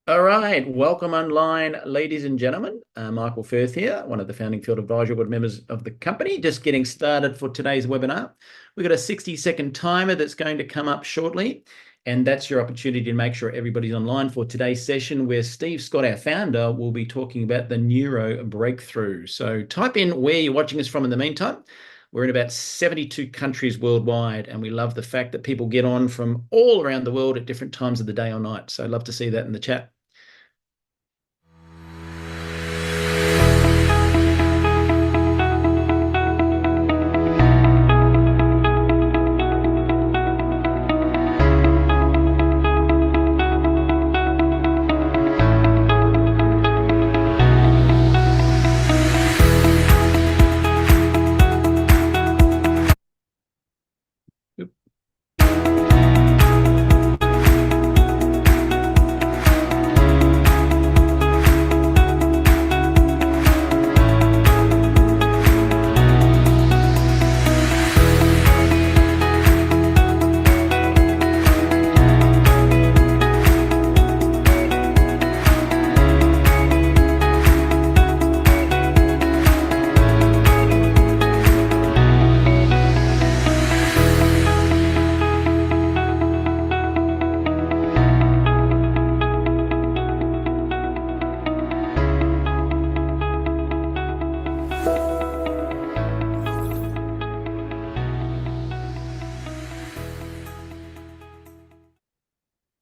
All right, welcome online, ladies and gentlemen. Michael Firth here, one of the founding field advisory board members of the company. Just getting started for today's webinar. We've got a 60-second timer that's going to come up shortly, and that's your opportunity to make sure everybody's online for today's session, where Steve Scott, our founder, will be talking about the Neuro breakthrough. So type in where you're watching us from in the meantime. We're in about 72 countries worldwide, and we love the fact that people get on from all around the world at different times of the day or night. So I'd love to see that in the chat.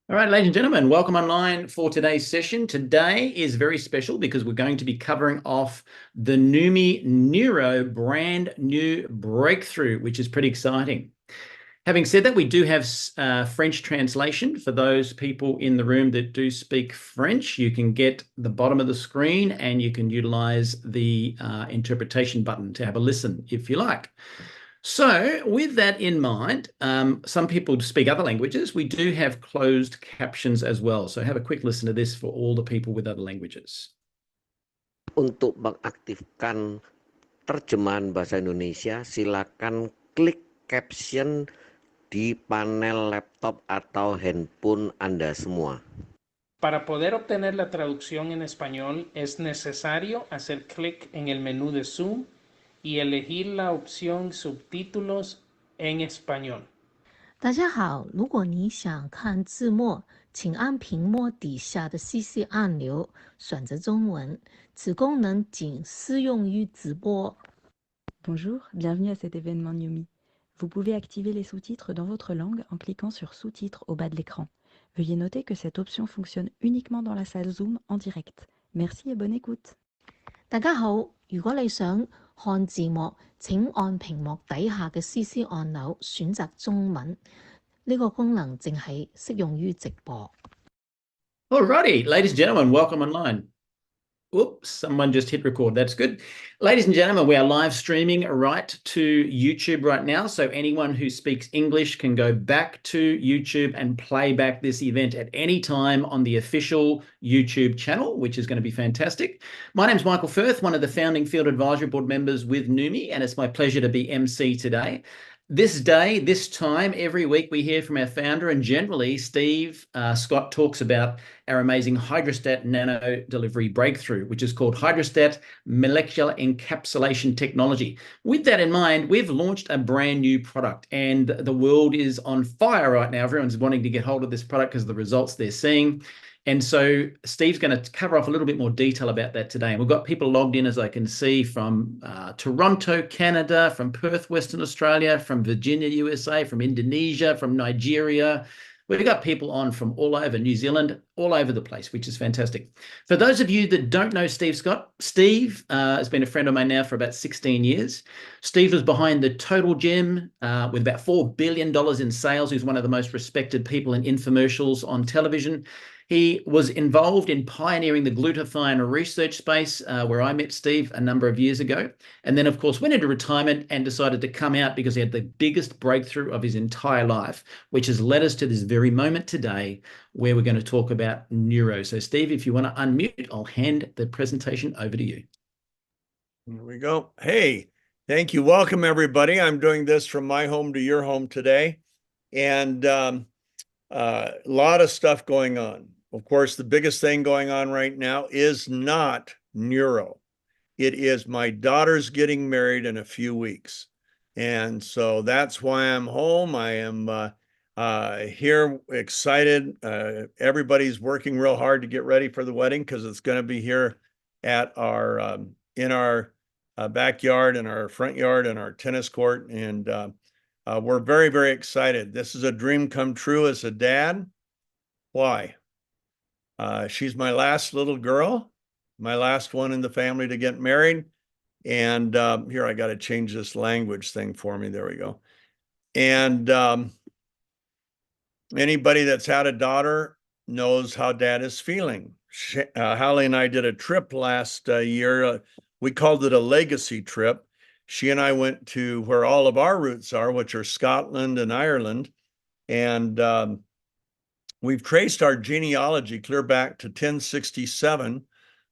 All right, ladies and gentlemen, welcome online for today's session. Today is very special because we're going to be covering off the Neumi Neuro brand new breakthrough, which is pretty exciting. Having said that, we do have French translation for those people in the room that do speak French. You can get the bottom of the screen and you can utilize the interpretation button to have a listen if you like. So with that in mind, some people speak other languages. We do have closed captions as well. So have a quick listen to this for all the people with other languages. Untuk mengaktifkan terjemahan bahasa Indonesia, silakan klik caption di panel laptop atau handphone Anda semua. Para poder obtener la traducción en español, es necesario hacer clic en el menú de Zoom y elegir la opción Subtítulos en español. 大家好，如果你想看字幕，请按屏幕底下的 CC 按钮，选择中文。此功能仅适用于直播。Bonjour, bienvenue à cet événement Neumi. Vous pouvez activer les sous-titres dans votre langue en cliquant sur Sous-titres au bas de l'écran. Veuillez noter que cette option fonctionne uniquement dans la salle Zoom en direct. Merci et bonne écoute. 大家好，如果你想看字幕，請按屏幕底下嘅 CC 按鈕選擇中文。呢個功能淨係適用於直播。Alrighty, ladies and gentlemen, welcome online. Oops, someone just hit record. That's good. Ladies and gentlemen, we are live streaming right to YouTube right now. So anyone who speaks English can go back to YouTube and play back this event at any time on the official YouTube channel, which is going to be fantastic. My name is Michael Firth, one of the founding field advisory board members with Neumi, and it's my pleasure to be MC today. This day, this time, every week we hear from our founder, and generally Steve Scott talks about our amazing Hydrostat nano delivery breakthrough, which is called Hydrostat Molecular Encapsulation Technology. With that in mind, we've launched a brand new product and the world is on fire right now. Everyone's wanting to get hold of this product because of the results they're seeing. And so Steve's going to cover off a little bit more detail about that today. And we've got people logged in, as I can see, from Toronto, Canada, from Perth, Western Australia, from Virginia, USA, from Indonesia, from Nigeria. We've got people on from all over New Zealand, all over the place, which is fantastic. For those of you that don't know Steve Scott, Steve has been a friend of mine now for about 16 years. Steve was behind the Total Gym with about $4 billion in sales. He's one of the most respected people in infomercials on television. He was involved in pioneering the glutathione research space, where I met Steve a number of years ago. And then, of course, went into retirement and decided to come out because he had the biggest breakthrough of his entire life, which has led us to this very moment today where we're going to talk about neuro. So, Steve, if you want to unmute, I'll hand the presentation over to you. Here we go. Hey, thank you. Welcome, everybody. I'm doing this from my home to your home today. And a lot of stuff going on. of course, the biggest thing going on right now is not Neuro. It is my daughter's getting married in a few weeks. And so that's why I'm home. I am here excited. Everybody's working real hard to get ready for the wedding because it's going to be here at our in our backyard, in our front yard, in our tennis court. And we're very, very excited. This is a dream come true as a dad. Why? She's my last little girl, my last one in the family to get married. And here, I got to change this language thing for me. There we go. And anybody that's had a daughter knows how dad is feeling. Holly and I did a trip last year. We called it a legacy trip. She and I went to where all of our roots are, which are Scotland and Ireland. And we've traced our genealogy clear back to 1067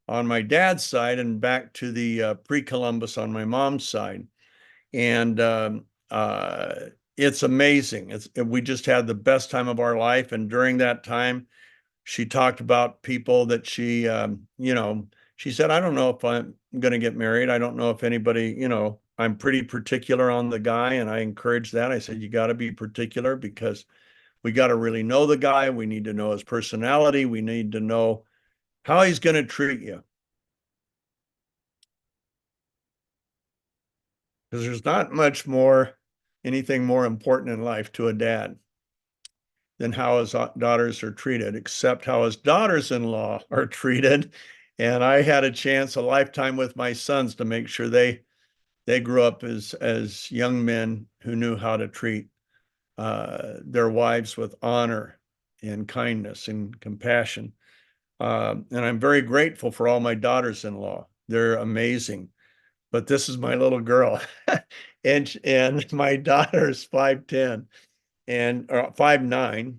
on my dad's side and back to the pre-Columbus on my mom's side. And it's amazing. We just had the best time of our life. And during that time, she talked about people that she, she said, I don't know if I'm going to get married. I don't know if anybody, I'm pretty particular on the guy. And I encouraged that. I said, you got to be particular because we got to really know the guy. We need to know his personality. We need to know how he's going to treat you. Because there's not much anything more important in life to a dad than how his daughters are treated, except how his daughters-in-law are treated. And I had a lifetime with my sons to make sure they grew up as young men who knew how to treat their wives with honor and kindness and compassion. And I'm very grateful for all my daughters-in-law. They're amazing. But this is my little girl. and my daughter's 5'10" and 5'9"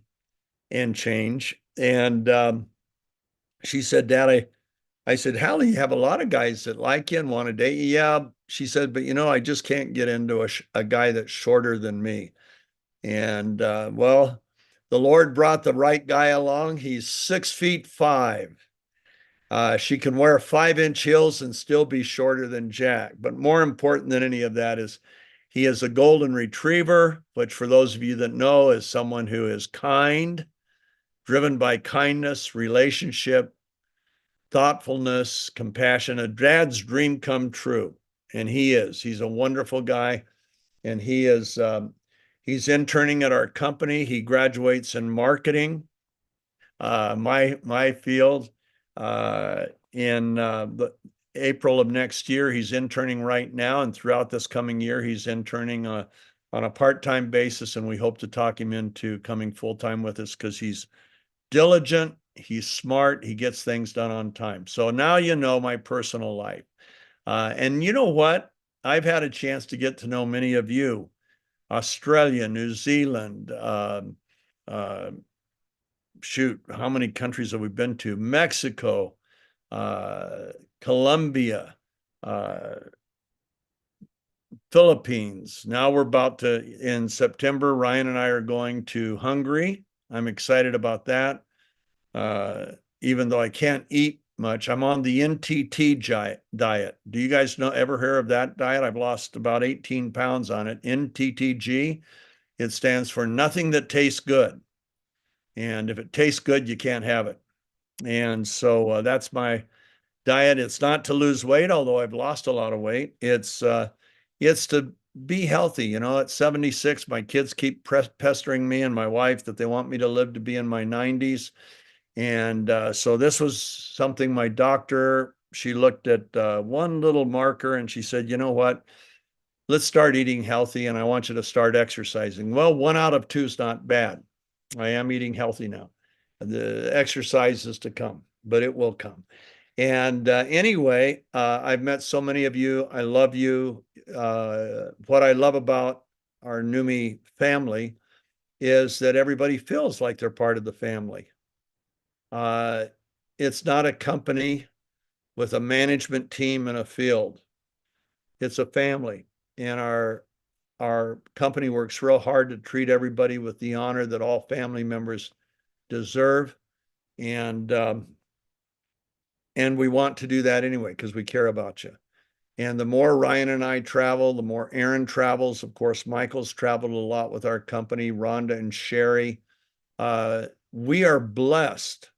and change. And she said, Dad, I said, Hallie, you have a lot of guys that like you and want to date you. Yeah. She said, but I just can't get into a guy that's shorter than me. And well, the Lord brought the right guy along. He's 6'5". She can wear 5-inch heels and still be shorter than Jack. But more important than any of that is he is a golden retriever, which for those of you that know is someone who is kind, driven by kindness, relationship, thoughtfulness, compassion, a dad's dream come true. And he is. He's a wonderful guy. And he's interning at our company. He graduates in marketing, my field. In the April of next year, he's interning right now, and throughout this coming year, he's interning on a part-time basis, and we hope to talk him into coming full-time with us because he's diligent, he's smart, he gets things done on time. So now you know my personal life. And you know what? I've had a chance to get to know many of you, Australia, New Zealand, shoot, how many countries have we been to? Mexico, Colombia, Philippines. Now we're in September, Ryan and I are going to Hungary. I'm excited about that. Even though I can't eat much, I'm on the NTT diet. Do you guys ever hear of that diet? I've lost about 18 pounds on it. NTTG, it stands for nothing that tastes good. And if it tastes good, you can't have it. And so that's my diet. It's not to lose weight, although I've lost a lot of weight. It's to be healthy. At 76, my kids keep pestering me and my wife that they want me to live to be in my 90s. And so this was something my doctor, she looked at one little marker and she said, you know what? Let's start eating healthy and I want you to start exercising. Well, 1 out of 2 is not bad. I am eating healthy now. The exercise is to come, but it will come. And anyway, I've met so many of you. I love you. What I love about our Neumi family is that everybody feels like they're part of the family. It's not a company with a management team in a field. It's a family. And our company works real hard to treat everybody with the honor that all family members deserve. And we want to do that anyway because we care about you. And the more Ryan and I travel, the more Aaron travels. Of course, Michael's traveled a lot with our company, Rhonda and Sherry. We are blessed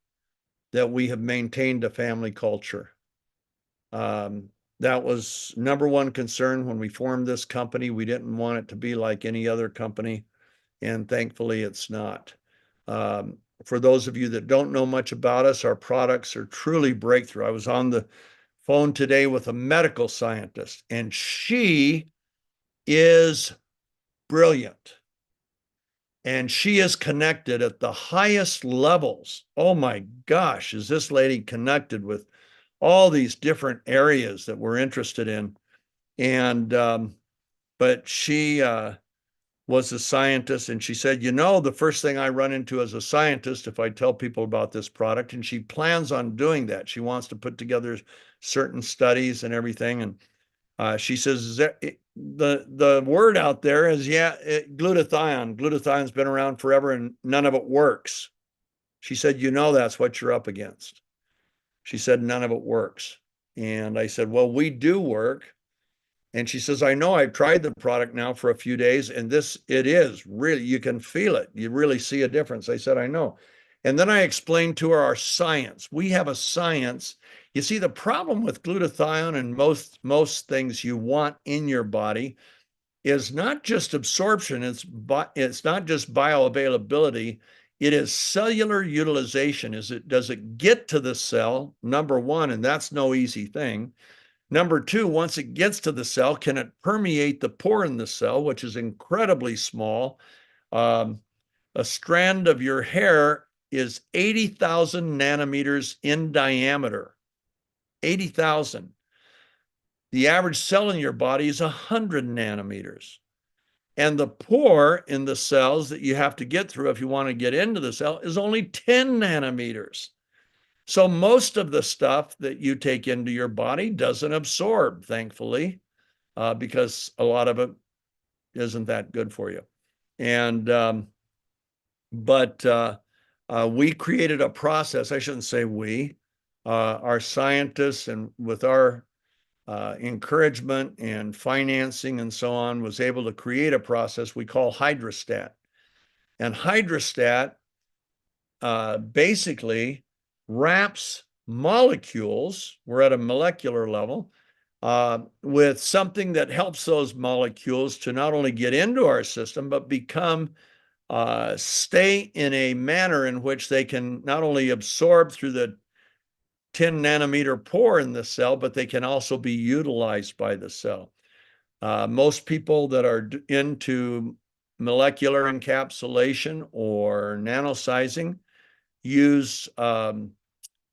that we have maintained a family culture. That was number one concern when we formed this company. We didn't want it to be like any other company, and thankfully it's not. For those of you that don't know much about us, our products are truly breakthrough. I was on the phone today with a medical scientist, and she is brilliant. And she is connected at the highest levels. Oh my gosh, is this lady connected with all these different areas that we're interested in? And but she was a scientist, and she said, the first thing I run into as a scientist if I tell people about this product, and she plans on doing that. She wants to put together certain studies and everything. And she says, the word out there is, glutathione. Glutathione's been around forever and none of it works. She said, that's what you're up against. She said, none of it works. And I said, well, we do work. And she says, I know, I've tried the product now for a few days, and it is really, you can feel it. You really see a difference. I said, I know. And then I explained to her our science. We have a science. You see, the problem with glutathione and most things you want in your body is not just absorption. It's not just bioavailability. It is cellular utilization. Does it get to the cell? Number one, and that's no easy thing. Number two, once it gets to the cell, can it permeate the pore in the cell, which is incredibly small? A strand of your hair is 80,000 nanometers in diameter. 80,000. The average cell in your body is 100 nanometers. And the pore in the cells that you have to get through if you want to get into the cell is only 10 nanometers. So most of the stuff that you take into your body doesn't absorb, thankfully, because a lot of it isn't that good for you. And but we created a process. I shouldn't say we. Our scientists, and with our encouragement and financing and so on, was able to create a process we call Hydrostat. And Hydrostat basically wraps molecules, we're at a molecular level, with something that helps those molecules to not only get into our system, but stay in a manner in which they can not only absorb through the 10 nanometer pore in the cell, but they can also be utilized by the cell. Most people that are into molecular encapsulation or nanosizing use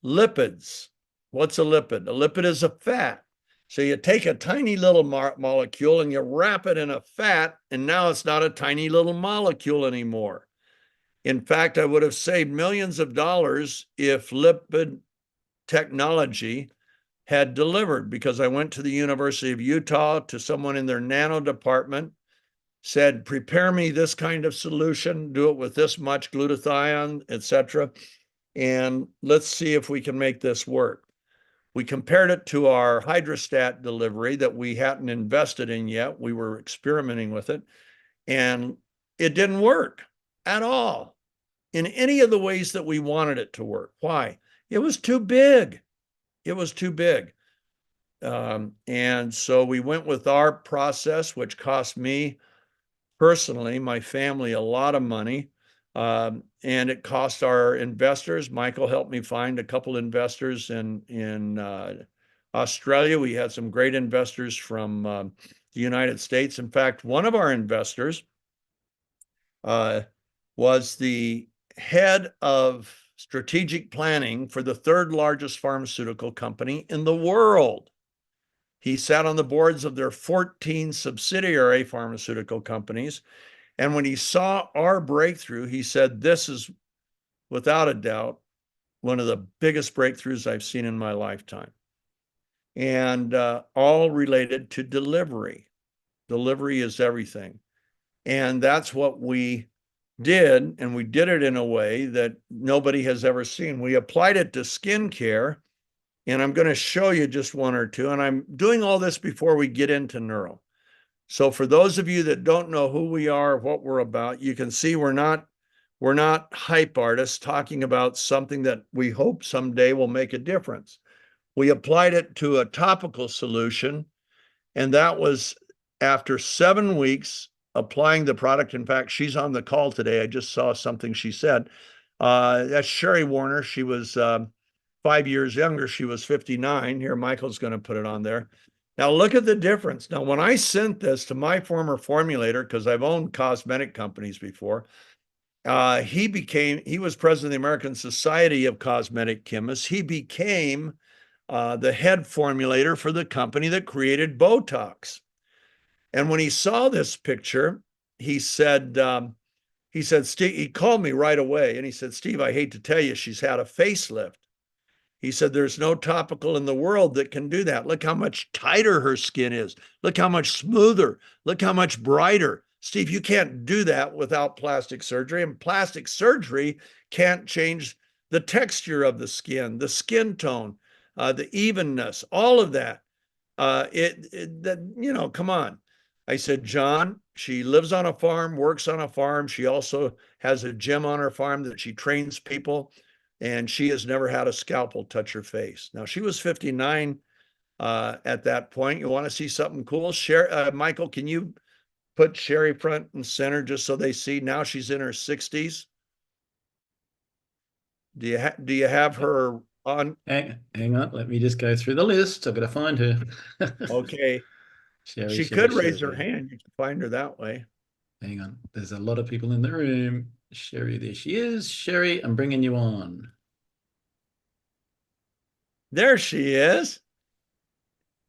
lipids. What's a lipid? A lipid is a fat. So you take a tiny little molecule and you wrap it in a fat, and now it's not a tiny little molecule anymore. In fact, I would have saved millions of dollars if lipid technology had delivered, because I went to the University of Utah to someone in their nano department, said, prepare me this kind of solution, do it with this much glutathione, etc., and let's see if we can make this work. We compared it to our Hydrostat delivery that we hadn't invested in yet. We were experimenting with it, and it didn't work at all in any of the ways that we wanted it to work. Why? It was too big. It was too big. And so we went with our process, which cost me personally, my family, a lot of money. And it cost our investors. Michael helped me find a couple investors in Australia. We had some great investors from the United States. In fact, one of our investors was the head of strategic planning for the third largest pharmaceutical company in the world. He sat on the boards of their 14 subsidiary pharmaceutical companies. And when he saw our breakthrough, he said, this is without a doubt one of the biggest breakthroughs I've seen in my lifetime. And all related to delivery. Delivery is everything. And that's what we did, and we did it in a way that nobody has ever seen. We applied it to skincare, and I'm going to show you just one or two. And I'm doing all this before we get into neuro. So for those of you that don't know who we are, what we're about, you can see we're not hype artists talking about something that we hope someday will make a difference. We applied it to a topical solution, and that was after 7 weeks applying the product. In fact, she's on the call today. I just saw something she said. That's Sherry Warner. She was 5 years younger. She was 59. Here, Michael's going to put it on there. Now, look at the difference. Now, when I sent this to my former formulator, because I've owned cosmetic companies before, he was president of the American Society of Cosmetic Chemists. He became the head formulator for the company that created Botox. And when he saw this picture, he said, Steve, he called me right away and he said, Steve, I hate to tell you, she's had a facelift. He said, there's no topical in the world that can do that. Look how much tighter her skin is. Look how much smoother. Look how much brighter. Steve, you can't do that without plastic surgery. And plastic surgery can't change the texture of the skin tone, the evenness, all of that. Come on. I said, John, she lives on a farm, works on a farm. She also has a gym on her farm that she trains people, and she has never had a scalpel touch her face. Now, she was 59 at that point. You want to see something cool? Michael, can you put Sherry front and center just so they see? Now she's in her 60s. Do you have her on? Hang on, let me just go through the list. I've got to find her. Okay. Sherry, She could raise her hand. You can find her that way. Hang on. There's a lot of people in the room. Sherry, there she is. Sherry, I'm bringing you on. There she is.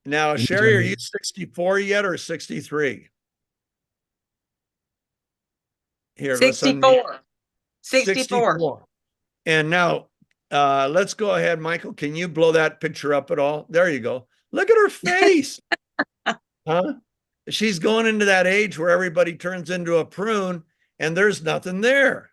Now, Sherry, are you 64 yet or 63? Here, 64. 64. And now, let's go ahead, Michael. Can you blow that picture up at all? There you go. Look at her face. Huh? She's going into that age where everybody turns into a prune and there's nothing there.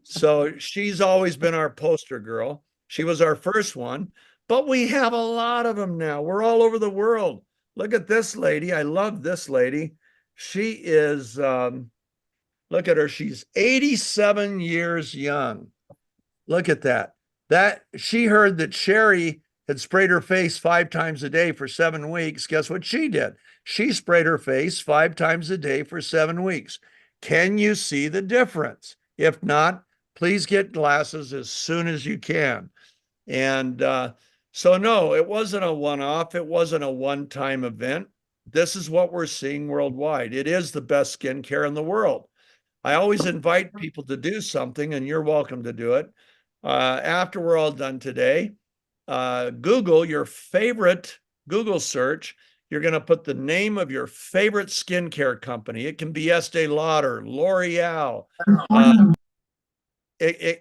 So she's always been our poster girl. She was our first one, but we have a lot of them now. We're all over the world. Look at this lady. I love this lady. She is, look at her. She's 87 years young. Look at that. She heard that Sherry had sprayed her face 5 times a day for 7 weeks. Guess what she did? She sprayed her face 5 times a day for 7 weeks. Can you see the difference? If not, please get glasses as soon as you can. And so no, it wasn't a one-off. It wasn't a one-time event. This is what we're seeing worldwide. It is the best skincare in the world. I always invite people to do something, and you're welcome to do it. After we're all done today, Google your favorite Google search. You're going to put the name of your favorite skincare company. It can be Estee Lauder, L'Oreal,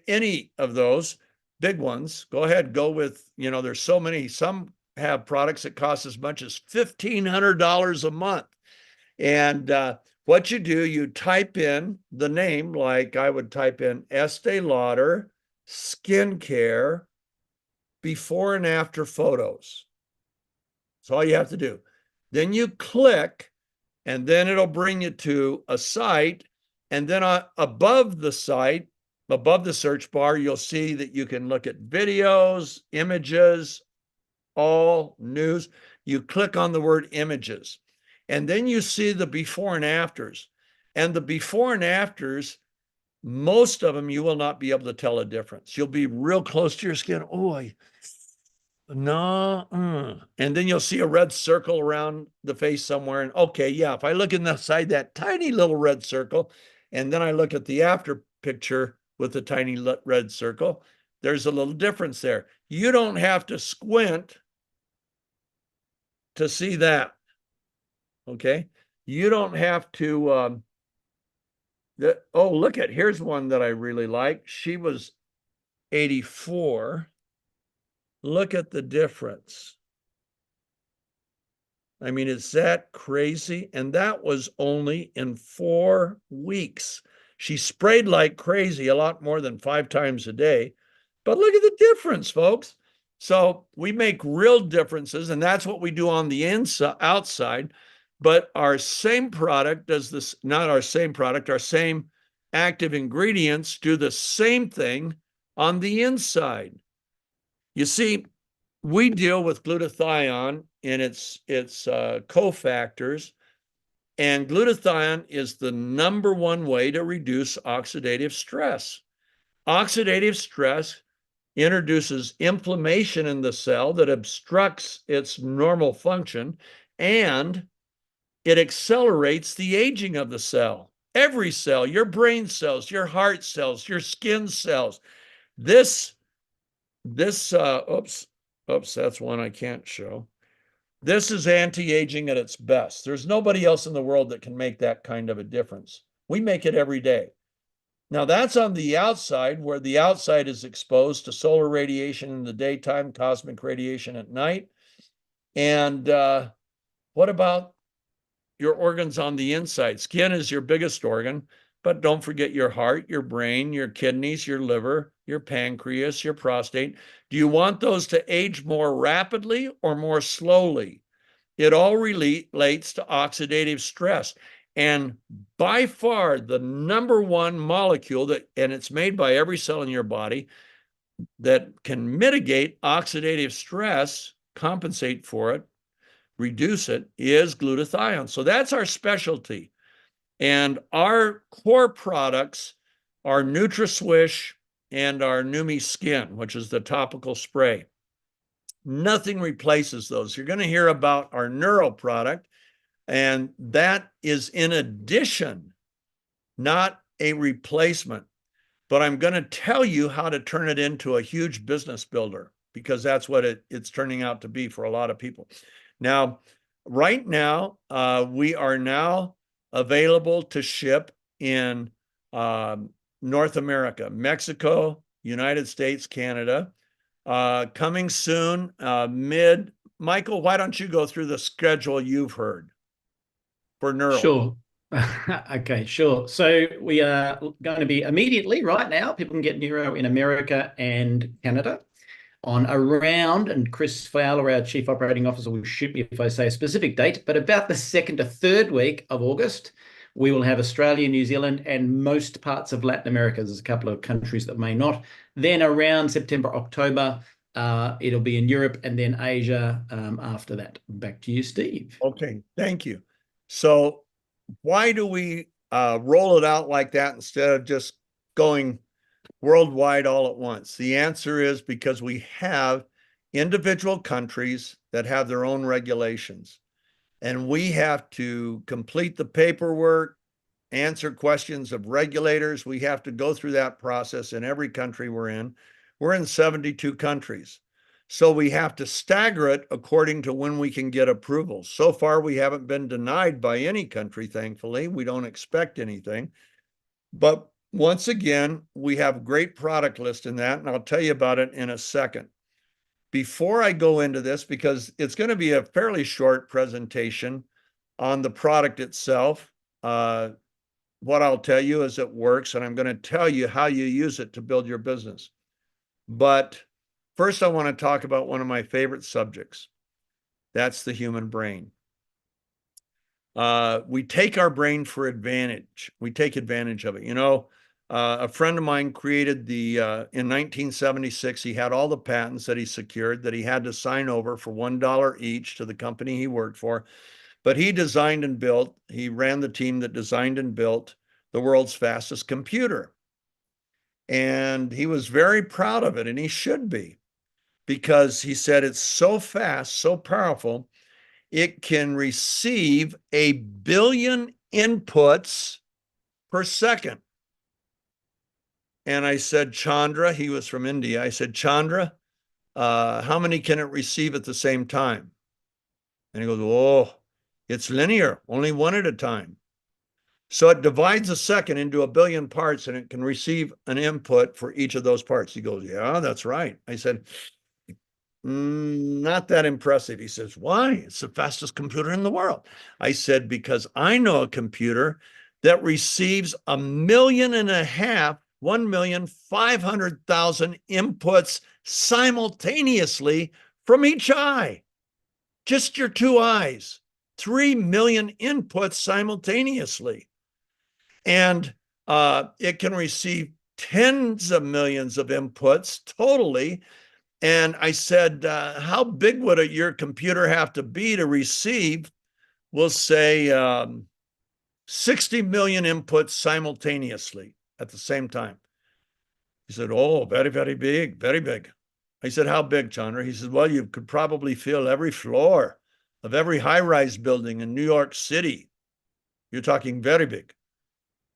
any of those big ones. Go ahead, go with, there's so many. Some have products that cost as much as $1,500 a month. And what you do, you type in the name, like I would type in Estee Lauder skincare before and after photos. That's all you have to do. Then you click, and then it'll bring you to a site. And then above the site, above the search bar, you'll see that you can look at videos, images, all news. You click on the word images, and then you see the before and afters. And the before and afters, most of them, you will not be able to tell a difference. You'll be real close to your skin. Oh, no. And then you'll see a red circle around the face somewhere. And okay, yeah, if I look inside that tiny little red circle, and then I look at the after picture with the tiny red circle, there's a little difference there. You don't have to squint to see that. Okay. You don't have to, look at, here's one that I really like. She was 84. Look at the difference. I mean, is that crazy? And that was only in 4 weeks. She sprayed like crazy, a lot more than 5 times a day. But look at the difference, folks. So we make real differences, and that's what we do on the inside, outside. But our same product does this, not our same product, our same active ingredients do the same thing on the inside. You see, we deal with glutathione and its cofactors, and glutathione is the #1 way to reduce oxidative stress. Oxidative stress introduces inflammation in the cell that obstructs its normal function, and it accelerates the aging of the cell. Every cell, your brain cells, your heart cells, your skin cells. This, oops, that's one I can't show. This is anti-aging at its best. There's nobody else in the world that can make that kind of a difference. We make it every day. Now that's on the outside, where the outside is exposed to solar radiation in the daytime, cosmic radiation at night. And what about your organs on the inside? Skin is your biggest organ, but don't forget your heart, your brain, your kidneys, your liver, your pancreas, your prostate. Do you want those to age more rapidly or more slowly? It all relates to oxidative stress. And by far the #1 molecule that, and it's made by every cell in your body, that can mitigate oxidative stress, compensate for it, reduce it, is glutathione. So that's our specialty. And our core products are NutraSwish and our Neumi Skin, which is the topical spray. Nothing replaces those. You're going to hear about our Neuro product, and that is in addition, not a replacement. But I'm going to tell you how to turn it into a huge business builder, because that's what it's turning out to be for a lot of people. Now, right now, we are now available to ship in North America, Mexico, United States, Canada. Coming soon, Michael, why don't you go through the schedule you've heard for Neuro? Sure. Okay, sure. So we are going to be immediately right now, people can get Neuro in America and Canada on around, and Chris Fowler, our Chief Operating Officer, will shoot me if I say a specific date, but about the 2nd to 3rd week of August, we will have Australia, New Zealand, and most parts of Latin America. There's a couple of countries that may not. Then around September, October, it'll be in Europe, and then Asia after that. Back to you, Steve. Okay, thank you. So why do we roll it out like that instead of just going worldwide all at once? The answer is because we have individual countries that have their own regulations, and we have to complete the paperwork, answer questions of regulators. We have to go through that process in every country we're in. We're in 72 countries. So we have to stagger it according to when we can get approvals. So far, we haven't been denied by any country, thankfully. We don't expect anything. But once again, we have a great product list in that, and I'll tell you about it in a second. Before I go into this, because it's going to be a fairly short presentation on the product itself, what I'll tell you is it works, and I'm going to tell you how you use it to build your business. But first, I want to talk about one of my favorite subjects. That's the human brain. We take our brain for advantage. We take advantage of it. You know, a friend of mine created in 1976, he had all the patents that he secured that he had to sign over for $1 each to the company he worked for. But he designed and built, he ran the team that designed and built the world's fastest computer. And he was very proud of it, and he should be, because he said it's so fast, so powerful, it can receive 1 billion inputs per second. And I said, Chandra, he was from India. I said, Chandra, how many can it receive at the same time? And he goes, oh, it's linear, only one at a time. So it divides a second into 1 billion parts, and it can receive an input for each of those parts. He goes, yeah, that's right. I said, not that impressive. He says, why? It's the fastest computer in the world. I said, because I know a computer that receives 1,500,000 inputs simultaneously from each eye. Just your two eyes. 3 million inputs simultaneously. And it can receive tens of millions of inputs totally. And I said, how big would your computer have to be to receive, we'll say, 60 million inputs simultaneously at the same time? He said, oh, very, very big, very big. I said, how big, Chandra? He said, well, you could probably fill every floor of every high-rise building in New York City. You're talking very big.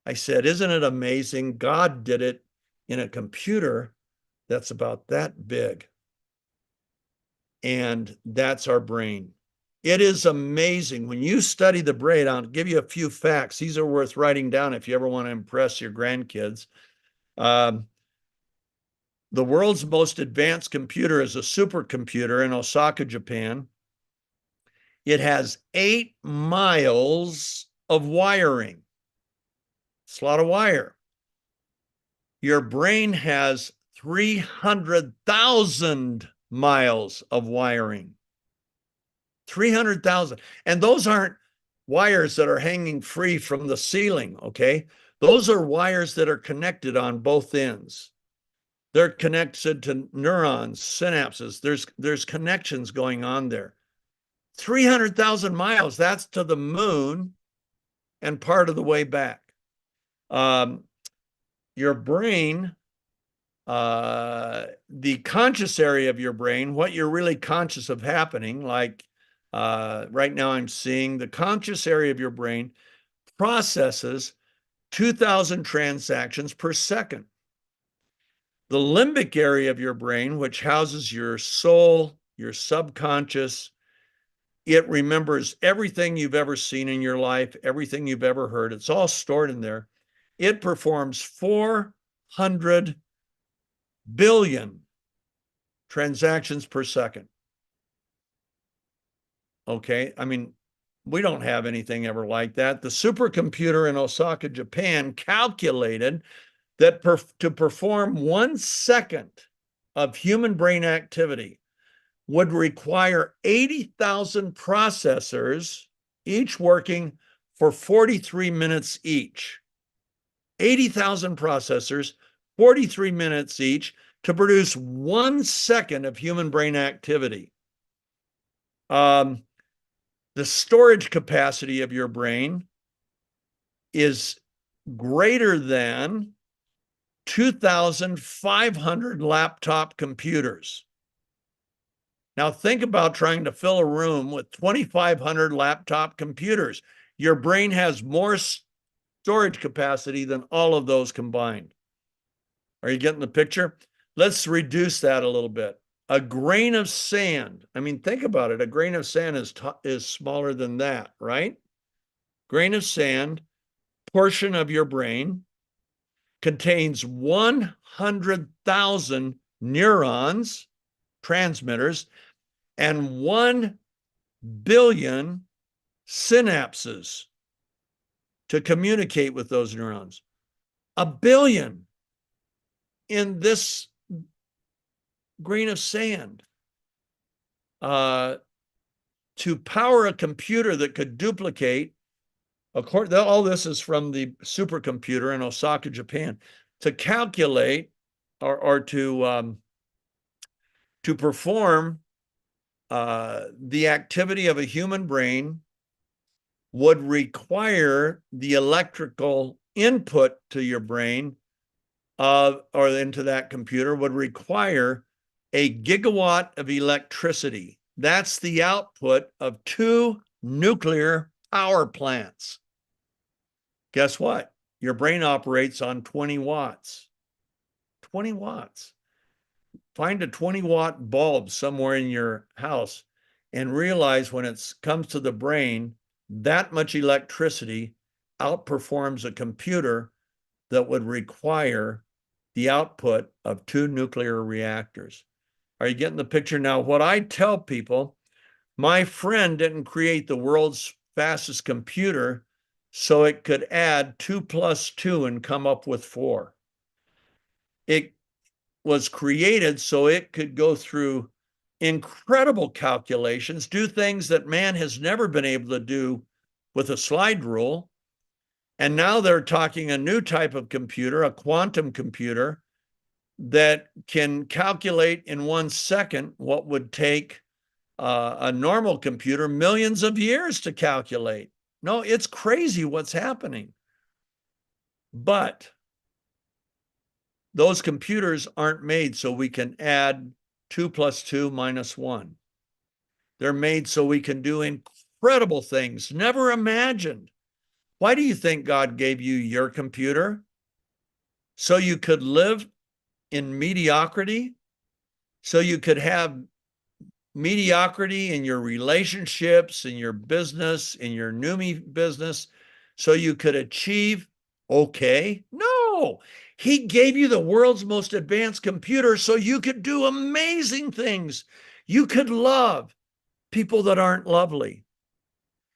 I said, isn't it amazing? God did it in a computer that's about that big. And that's our brain. It is amazing. When you study the brain, I'll give you a few facts. These are worth writing down if you ever want to impress your grandkids. The world's most advanced computer is a supercomputer in Osaka, Japan. It has 8 miles of wiring. It's a lot of wire. Your brain has 300,000 miles of wiring. 300,000. And those aren't wires that are hanging free from the ceiling, okay? Those are wires that are connected on both ends. They're connected to neurons, synapses. There's connections going on there. 300,000 miles, that's to the moon and part of the way back. Your brain, the conscious area of your brain, what you're really conscious of happening, like right now I'm seeing the conscious area of your brain processes 2,000 transactions per second. The limbic area of your brain, which houses your soul, your subconscious, it remembers everything you've ever seen in your life, everything you've ever heard. It's all stored in there. It performs 400 billion transactions per second. Okay, I mean, we don't have anything ever like that. The supercomputer in Osaka, Japan calculated that to perform 1 second of human brain activity would require 80,000 processors, each working for 43 minutes each. 80,000 processors, 43 minutes each, to produce 1 second of human brain activity. The storage capacity of your brain is greater than 2,500 laptop computers. Now think about trying to fill a room with 2,500 laptop computers. Your brain has more storage capacity than all of those combined. Are you getting the picture? Let's reduce that a little bit. A grain of sand. I mean, think about it. A grain of sand is smaller than that, right? Grain of sand, portion of your brain, contains 100,000 neurons, transmitters, and 1 billion synapses to communicate with those neurons. 1 billion in this grain of sand. To power a computer that could duplicate, all this is from the supercomputer in Osaka, Japan, to calculate or to perform the activity of a human brain would require the electrical input to your brain or into that computer would require a gigawatt of electricity. That's the output of 2 nuclear power plants. Guess what? Your brain operates on 20 watts. 20 watts. Find a 20-watt bulb somewhere in your house and realize when it comes to the brain, that much electricity outperforms a computer that would require the output of 2 nuclear reactors. Are you getting the picture? Now, what I tell people, my friend didn't create the world's fastest computer so it could add 2 plus 2 and come up with 4. It was created so it could go through incredible calculations, do things that man has never been able to do with a slide rule. And now they're talking a new type of computer, a quantum computer, that can calculate in 1 second what would take a normal computer millions of years to calculate. No, it's crazy what's happening. But those computers aren't made so we can add 2 plus 2 minus 1. They're made so we can do incredible things never imagined. Why do you think God gave you your computer? So you could live in mediocrity? So you could have mediocrity in your relationships, in your business, in your Neumi business, so you could achieve okay? No, he gave you the world's most advanced computer so you could do amazing things. You could love people that aren't lovely.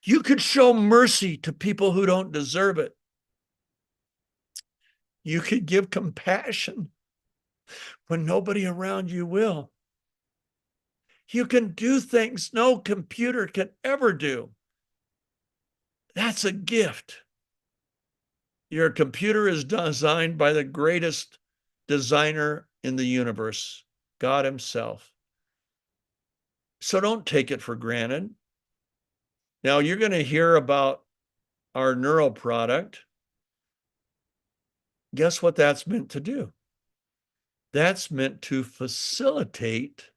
You could show mercy to people who don't deserve it. You could give compassion when nobody around you will. You can do things no computer can ever do. That's a gift. Your computer is designed by the greatest designer in the universe, God himself. So don't take it for granted. Now you're going to hear about our Neuro product. Guess what that's meant to do? That's meant to facilitate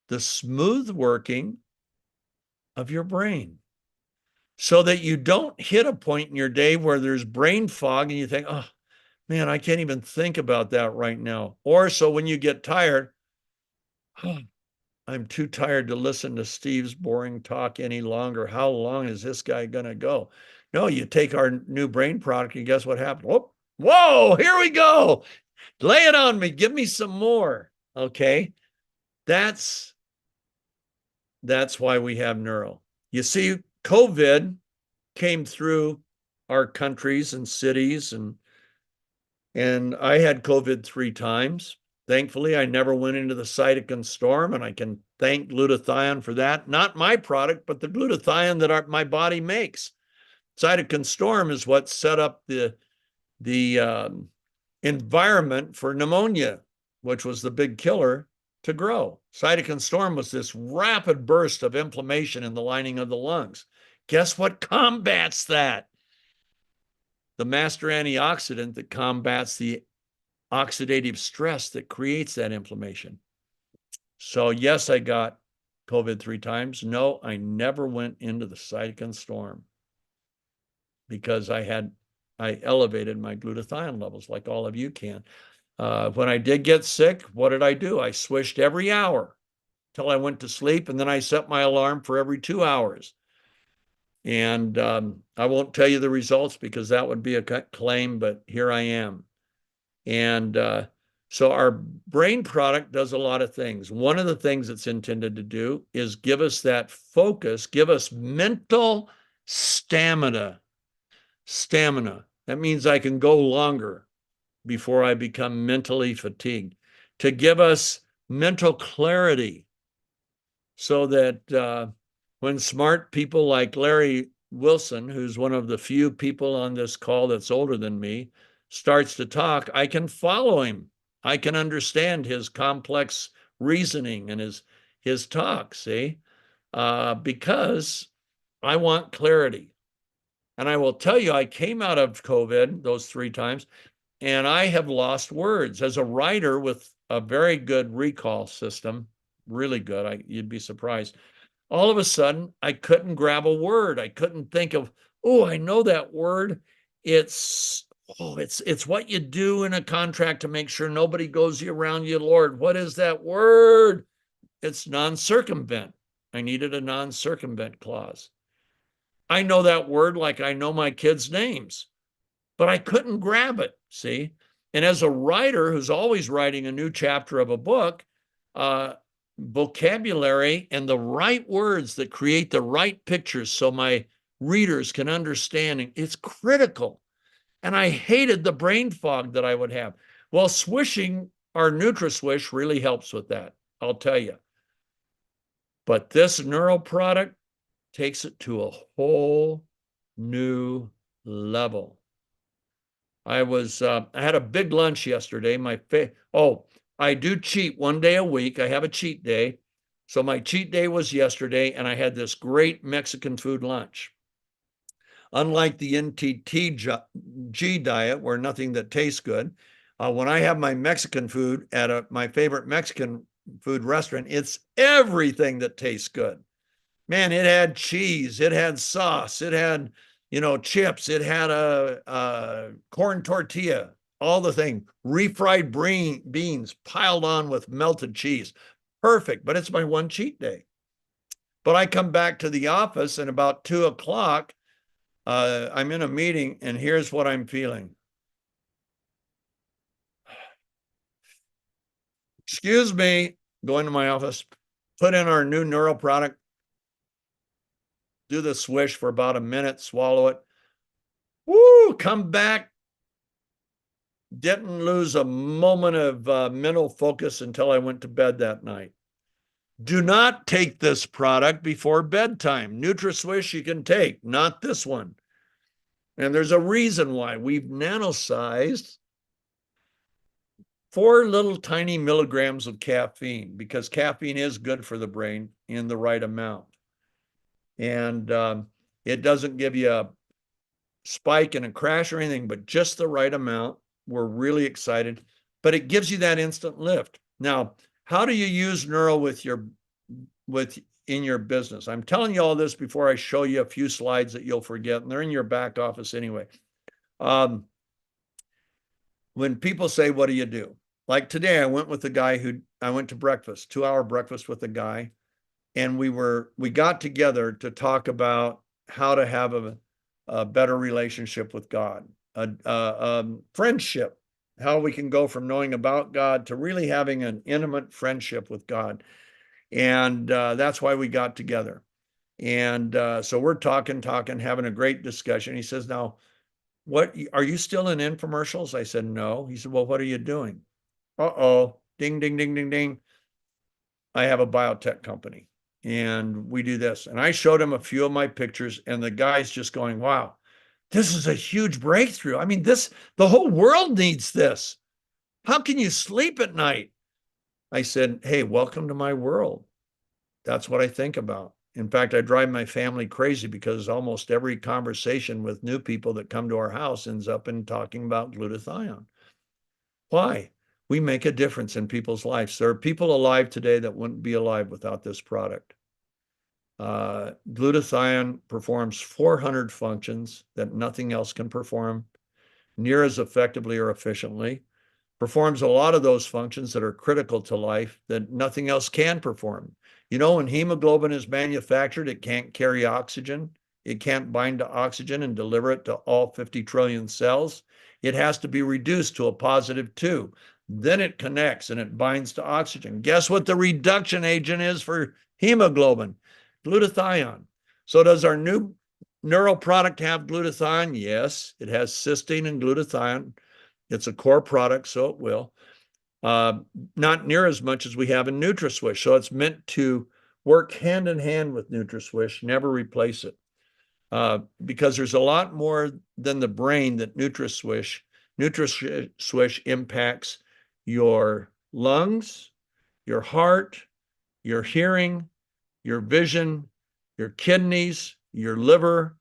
the smooth working of your brain so that you don't hit a point in your day where there's brain fog and you think, oh, man, I can't even think about that right now. Or so when you get tired, oh, I'm too tired to listen to Steve's boring talk any longer. How long is this guy going to go? No, you take our new brain product and guess what happened? Whoa, here we go. Lay it on me. Give me some more. Okay. That's why we have Neuro. You see, COVID came through our countries and cities, and I had COVID 3 times. Thankfully, I never went into the cytokine storm, and I can thank glutathione for that. Not my product, but the glutathione that my body makes. Cytokine storm is what set up the environment for pneumonia, which was the big killer, to grow. Cytokine storm was this rapid burst of inflammation in the lining of the lungs. Guess what combats that? The master antioxidant that combats the oxidative stress that creates that inflammation. So yes, I got COVID 3 times. No, I never went into the cytokine storm because I elevated my glutathione levels like all of you can. When I did get sick, what did I do? I swished every hour till I went to sleep, and then I set my alarm for every 2 hours. And I won't tell you the results because that would be a claim, but here I am. And so our brain product does a lot of things. One of the things it's intended to do is give us that focus, give us mental stamina. Stamina. That means I can go longer before I become mentally fatigued. To give us mental clarity so that when smart people like Larry Wilson, who's one of the few people on this call that's older than me, starts to talk, I can follow him. I can understand his complex reasoning and his talk, see? Because I want clarity. And I will tell you, I came out of COVID those 3 times, and I have lost words. As a writer with a very good recall system, really good, you'd be surprised. All of a sudden, I couldn't grab a word. I couldn't think of, oh, I know that word. It's what you do in a contract to make sure nobody goes around you, Lord. What is that word? It's non-circumvent. I needed a non-circumvent clause. I know that word like I know my kids' names, but I couldn't grab it, see? And as a writer who's always writing a new chapter of a book, vocabulary and the right words that create the right pictures so my readers can understand. It's critical. And I hated the brain fog that I would have. Well, swishing our NutraSwish really helps with that, I'll tell you. But this Neuro product takes it to a whole new level. I had a big lunch yesterday. I do cheat one day a week. I have a cheat day. So my cheat day was yesterday, and I had this great Mexican food lunch. Unlike the NTTG diet, where nothing that tastes good, when I have my Mexican food at my favorite Mexican food restaurant, it's everything that tastes good. Man, it had cheese, it had sauce, it had, chips, it had a corn tortilla, all the thing, refried beans piled on with melted cheese. Perfect, but it's my one cheat day. But I come back to the office, and about 2:00, I'm in a meeting, and here's what I'm feeling. Excuse me, go into my office, put in our new Neuro product, do the swish for about a minute, swallow it. Woo, come back. Didn't lose a moment of mental focus until I went to bed that night. Do not take this product before bedtime. NutraSwish you can take, not this one. And there's a reason why. We've nano-sized 4 little tiny milligrams of caffeine, because caffeine is good for the brain in the right amount. And it doesn't give you a spike and a crash or anything, but just the right amount. We're really excited, but it gives you that instant lift. Now, how do you use Neuro in your business? I'm telling you all this before I show you a few slides that you'll forget, and they're in your back office anyway. When people say, what do you do? Like today, I went to breakfast, 2-hour breakfast with a guy, and we got together to talk about how to have a better relationship with God, a friendship, how we can go from knowing about God to really having an intimate friendship with God. And that's why we got together. And so we're talking, having a great discussion. He says, now, what are you still in infomercials? I said, no. He said, well, what are you doing? Uh-oh, ding, ding, ding, ding, ding. I have a biotech company, and we do this. And I showed him a few of my pictures, and the guy's just going, wow, this is a huge breakthrough. I mean, the whole world needs this. How can you sleep at night? I said, hey, welcome to my world. That's what I think about. In fact, I drive my family crazy because almost every conversation with new people that come to our house ends up in talking about glutathione. Why? We make a difference in people's lives. There are people alive today that wouldn't be alive without this product. Glutathione performs 400 functions that nothing else can perform near as effectively or efficiently. Performs a lot of those functions that are critical to life that nothing else can perform. When hemoglobin is manufactured, it can't carry oxygen. It can't bind to oxygen and deliver it to all 50 trillion cells. It has to be reduced to a +2. Then it connects and it binds to oxygen. Guess what the reduction agent is for hemoglobin? Glutathione. So does our new Neuro product have glutathione? Yes, it has cysteine and glutathione. It's a core product, so it will. Not near as much as we have in NutraSwish. So it's meant to work hand in hand with NutraSwish, never replace it. Because there's a lot more than the brain that NutraSwish impacts your lungs, your heart, your hearing, your vision, your kidneys, your liver,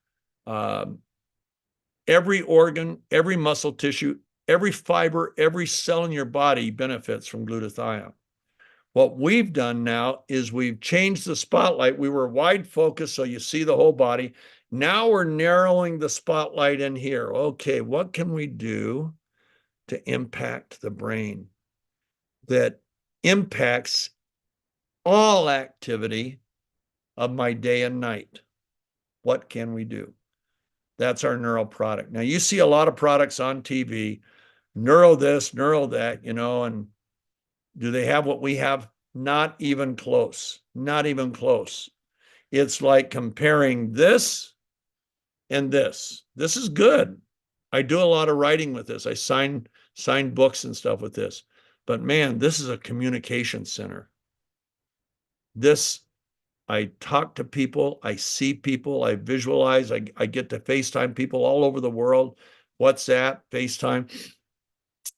every organ, every muscle tissue, every fiber, every cell in your body benefits from glutathione. What we've done now is we've changed the spotlight. We were wide focus, so you see the whole body. Now we're narrowing the spotlight in here. Okay, what can we do to impact the brain that impacts all activity of my day and night? What can we do? That's our Neuro product. Now, you see a lot of products on TV, Neuro this, Neuro that, and do they have what we have? Not even close. Not even close. It's like comparing this and this. This is good. I do a lot of writing with this. I sign books and stuff with this. But man, this is a communication center. This, I talk to people, I see people, I visualize, I get to FaceTime people all over the world, WhatsApp, FaceTime.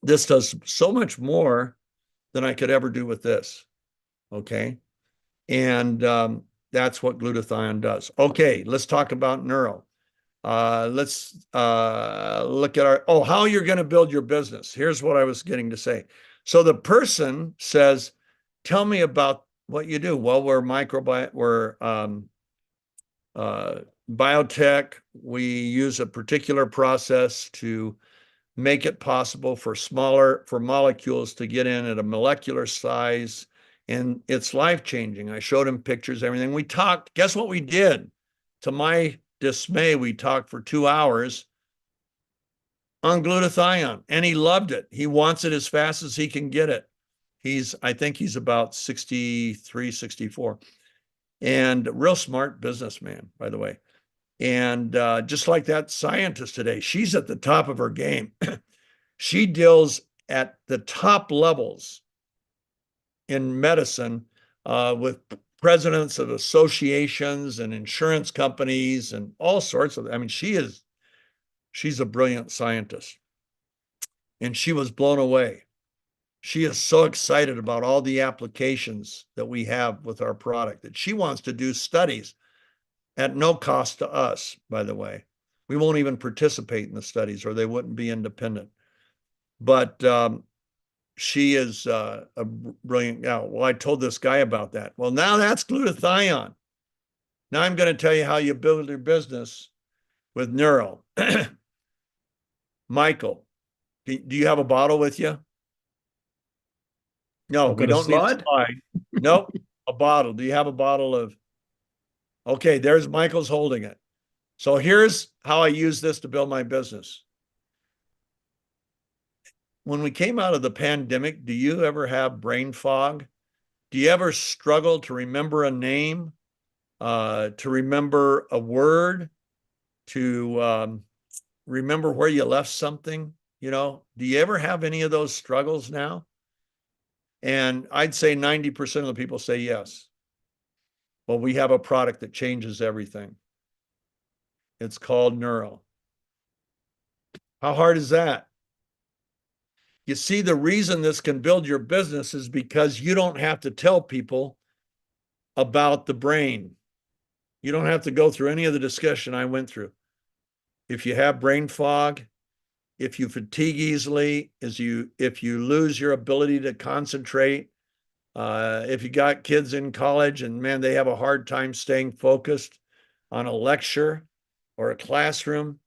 This does so much more than I could ever do with this. Okay. And that's what glutathione does. Okay, let's talk about Neuro. Let's look at how you're going to build your business. Here's what I was getting to say. So the person says, tell me about what you do. Well, we're biotech. We use a particular process to make it possible for molecules to get in at a molecular size, and it's life-changing. I showed him pictures, everything. We talked. Guess what we did? To my dismay, we talked for 2 hours on glutathione, and he loved it. He wants it as fast as he can get it. I think he's about 63, 64, and a real smart businessman, by the way. And just like that scientist today, she's at the top of her game. She deals at the top levels in medicine with presidents of associations and insurance companies and all sorts of, I mean, she's a brilliant scientist. And she was blown away. She is so excited about all the applications that we have with our product that she wants to do studies at no cost to us, by the way. We won't even participate in the studies or they wouldn't be independent. But she is a brilliant gal. Well, I told this guy about that. Well, now that's glutathione. Now I'm going to tell you how you build your business with Neuro. Michael, do you have a bottle with you? No, we don't need a slide. Nope, a bottle. Do you have a bottle of? Okay, there's Michael's holding it. So here's how I use this to build my business. When we came out of the pandemic, do you ever have brain fog? Do you ever struggle to remember a name, to remember a word, to remember where you left something? You know, do you ever have any of those struggles now? And I'd say 90% of the people say yes. Well, we have a product that changes everything. It's called Neuro. How hard is that? You see, the reason this can build your business is because you don't have to tell people about the brain. You don't have to go through any of the discussion I went through. If you have brain fog, if you fatigue easily, if you lose your ability to concentrate, if you got kids in college and man, they have a hard time staying focused on a lecture or a classroom,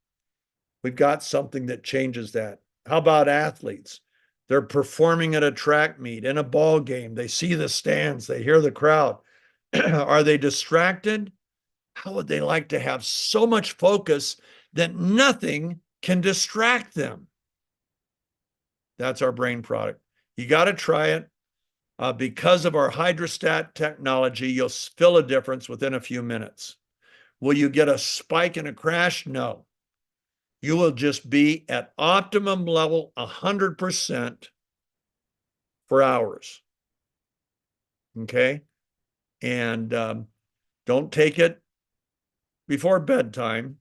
we've got something that changes that. How about athletes? They're performing at a track meet, in a ball game. They see the stands, they hear the crowd. Are they distracted? How would they like to have so much focus that nothing can distract them? That's our brain product. You got to try it. Because of our Hydrostat technology, you'll feel a difference within a few minutes. Will you get a spike and a crash? No. You will just be at optimum level 100% for hours. Okay? And don't take it before bedtime,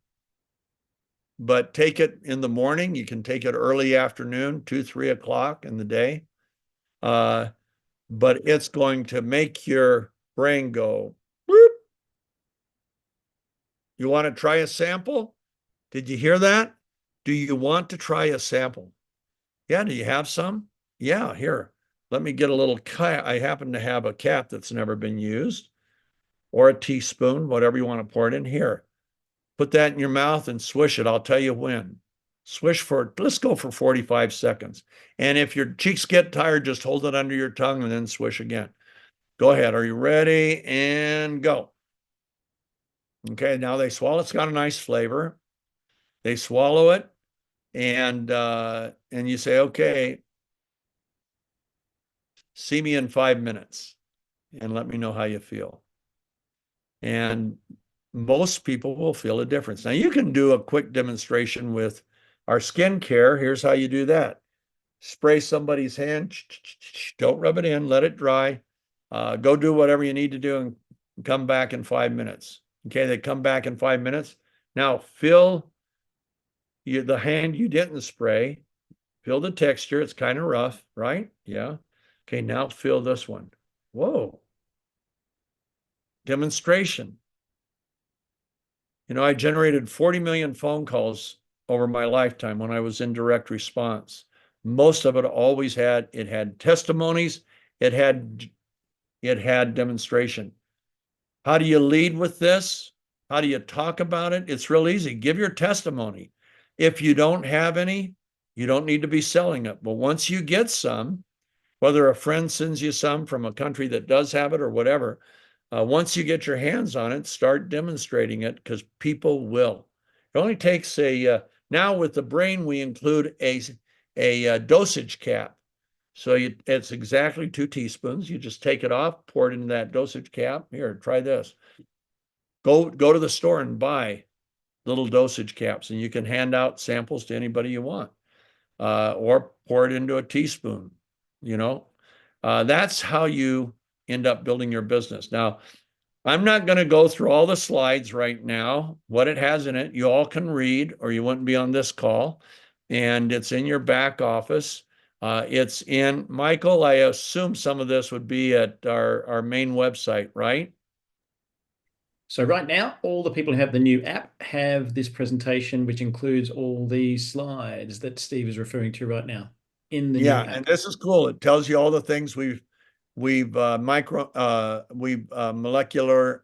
but take it in the morning. You can take it early afternoon, 2, 3 o'clock in the day. But it's going to make your brain go, whoop. You want to try a sample? Did you hear that? Do you want to try a sample? Yeah, do you have some? Yeah, here. Let me get a little cap. I happen to have a cap that's never been used, or a teaspoon, whatever you want to pour it in. Here. Put that in your mouth and swish it. I'll tell you when. Swish for, let's go for 45 seconds. And if your cheeks get tired, just hold it under your tongue and then swish again. Go ahead. Are you ready? And go. Okay, now they swallow. It's got a nice flavor. They swallow it, and you say, okay, see me in 5 minutes and let me know how you feel. And most people will feel a difference. Now, you can do a quick demonstration with our skincare. Here's how you do that. Spray somebody's hand. Don't rub it in. Let it dry. Go do whatever you need to do and come back in 5 minutes. Okay, they come back in 5 minutes. Now, feel the hand you didn't spray. Feel the texture. It's kind of rough, right? Yeah. Okay, now feel this one. Whoa. Demonstration. I generated 40 million phone calls over my lifetime when I was in direct response. Most of it had testimonies, it had demonstration. How do you lead with this? How do you talk about it? It's real easy. Give your testimony. If you don't have any, you don't need to be selling it. But once you get some, whether a friend sends you some from a country that does have it or whatever, once you get your hands on it, start demonstrating it because people will. It only takes now with the brain, we include a dosage cap. So it's exactly 2 teaspoons. You just take it off, pour it into that dosage cap. Here, try this. Go to the store and buy little dosage caps, and you can hand out samples to anybody you want, or pour it into a teaspoon. That's how you end up building your business. Now, I'm not going to go through all the slides right now, what it has in it. You all can read, or you wouldn't be on this call. And it's in your back office. It's in, Michael, I assume some of this would be at our main website, right? So right now, all the people who have the new app have this presentation, which includes all the slides that Steve is referring to right now in the new app. And this is cool. It tells you all the things we've molecular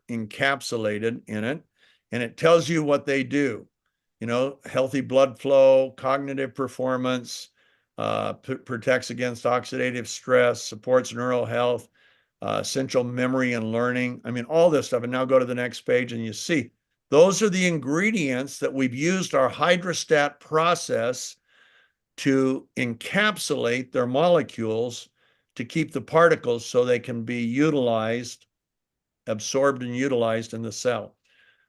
encapsulated in it, and it tells you what they do. Healthy blood flow, cognitive performance, protects against oxidative stress, supports neural health, essential memory and learning. I mean, all this stuff. And now go to the next page and you see those are the ingredients that we've used our hydrostat process to encapsulate their molecules to keep the particles so they can be utilized, absorbed and utilized in the cell.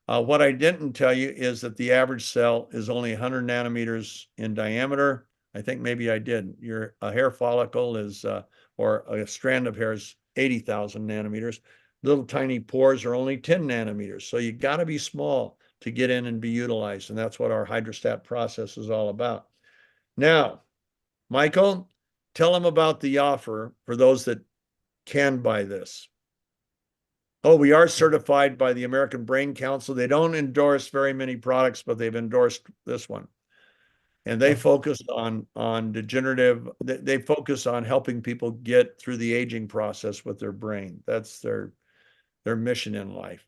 What I didn't tell you is that the average cell is only 100 nanometers in diameter. I think maybe I did. A hair follicle is, or a strand of hair is 80,000 nanometers. Little tiny pores are only 10 nanometers. So you got to be small to get in and be utilized. And that's what our hydrostat process is all about. Now, Michael, tell them about the offer for those that can buy this. Oh, we are certified by the American Brain Council. They don't endorse very many products, but they've endorsed this one. And they focus on degenerative, they focus on helping people get through the aging process with their brain. That's their mission in life.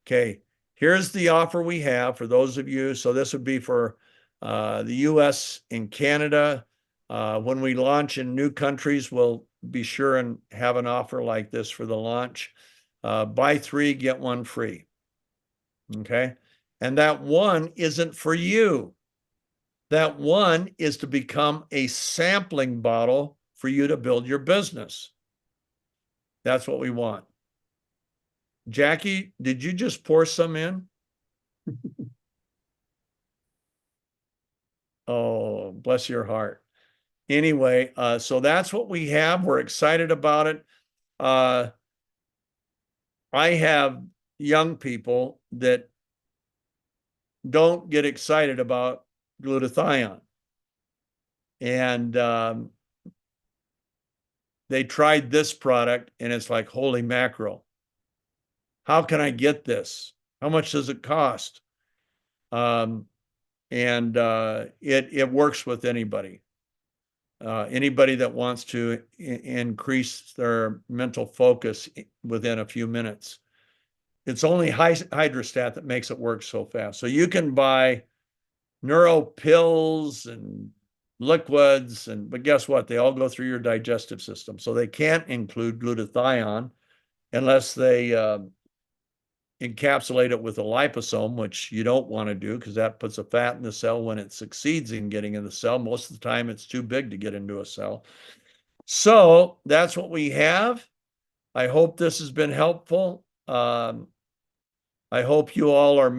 Okay, here's the offer we have for those of you. So this would be for the US and Canada. When we launch in new countries, we'll be sure and have an offer like this for the launch. Buy 3, get 1 free. Okay. And that 1 isn't for you. That 1 is to become a sampling bottle for you to build your business. That's what we want. Jackie, did you just pour some in? Oh, bless your heart. Anyway, so that's what we have. We're excited about it. I have young people that don't get excited about glutathione. And they tried this product and it's like, holy mackerel. How can I get this? How much does it cost? And it works with anybody. Anybody that wants to increase their mental focus within a few minutes. It's only Hydrostat that makes it work so fast. So you can buy Neuro pills and liquids, but guess what? They all go through your digestive system. So they can't include glutathione unless they encapsulate it with a liposome, which you don't want to do because that puts a fat in the cell when it succeeds in getting in the cell. Most of the time, it's too big to get into a cell. So that's what we have. I hope this has been helpful. I I hope you all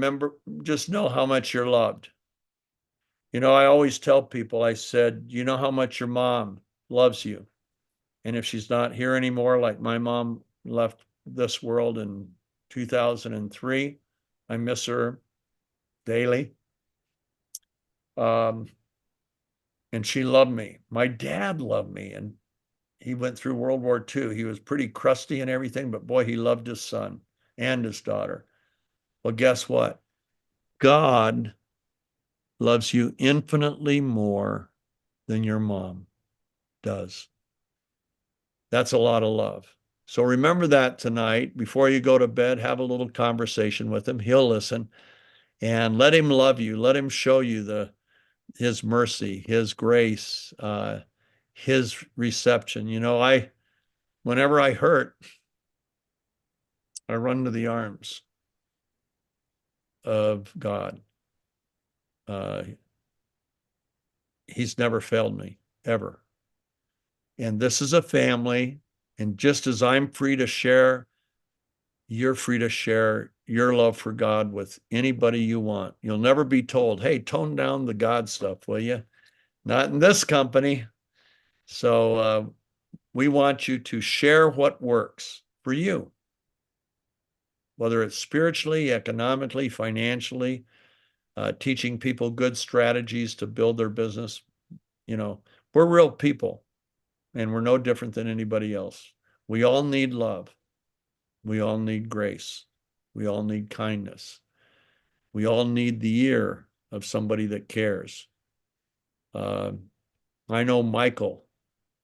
just know how much you're loved. You know, I always tell people, I said, you know how much your mom loves you. And if she's not here anymore, like my mom left this world in 2003, I miss her daily. And she loved me. My dad loved me, and he went through World War II. He was pretty crusty and everything, but boy, he loved his son and his daughter. Well, guess what? God loves you infinitely more than your mom does. That's a lot of love. So remember that tonight. Before you go to bed, have a little conversation with him. He'll listen, and let him love you. Let him show you his mercy, his grace, his reception. You know, whenever I hurt, I run to the arms of God. He's never failed me, ever. And this is a family. And just as I'm free to share, you're free to share your love for God with anybody you want. You'll never be told, hey, tone down the God stuff, will you? Not in this company. So we want you to share what works for you, whether it's spiritually, economically, financially, teaching people good strategies to build their business. You know, we're real people, and we're no different than anybody else. We all need love. We all need grace. We all need kindness. We all need the ear of somebody that cares. I know Michael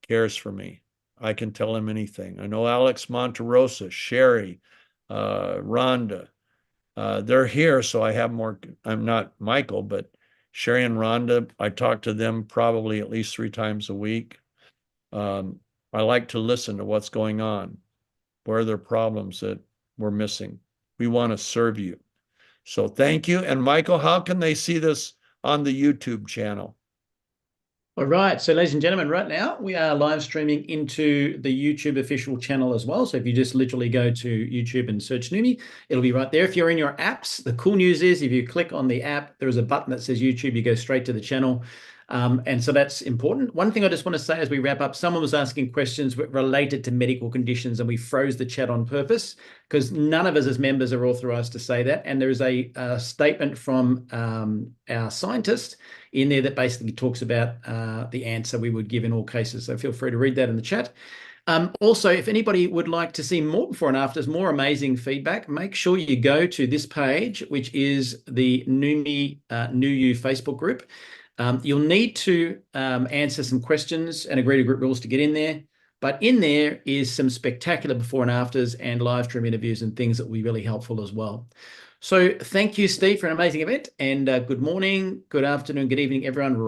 cares for me. I can tell him anything. I know Alex Monterosa, Sherry, Rhonda. They're here, so I have more. I'm not Michael, but Sherry and Rhonda, I talk to them probably at least 3 times a week. I like to listen to what's going on. Where are there problems that we're missing? We want to serve you. So thank you. And Michael, how can they see this on the YouTube channel? All right. So ladies and gentlemen, right now we are live streaming into the YouTube official channel as well. So if you just literally go to YouTube and search Neumi, it'll be right there. If you're in your apps, the cool news is if you click on the app, there is a button that says YouTube, you go straight to the channel. And so that's important. One thing I just want to say as we wrap up, someone was asking questions related to medical conditions, and we froze the chat on purpose because none of us as members are authorized to say that. And there is a statement from our scientist in there that basically talks about the answer we would give in all cases. So feel free to read that in the chat. Also, if anybody would like to see more before and afters, more amazing feedback, make sure you go to this page, which is the Neumi New You Facebook group. You'll need to answer some questions and agree to group rules to get in there. But in there is some spectacular before and afters and live stream interviews and things that will be really helpful as well. So thank you, Steve, for an amazing event. And good morning, good afternoon, good evening, everyone.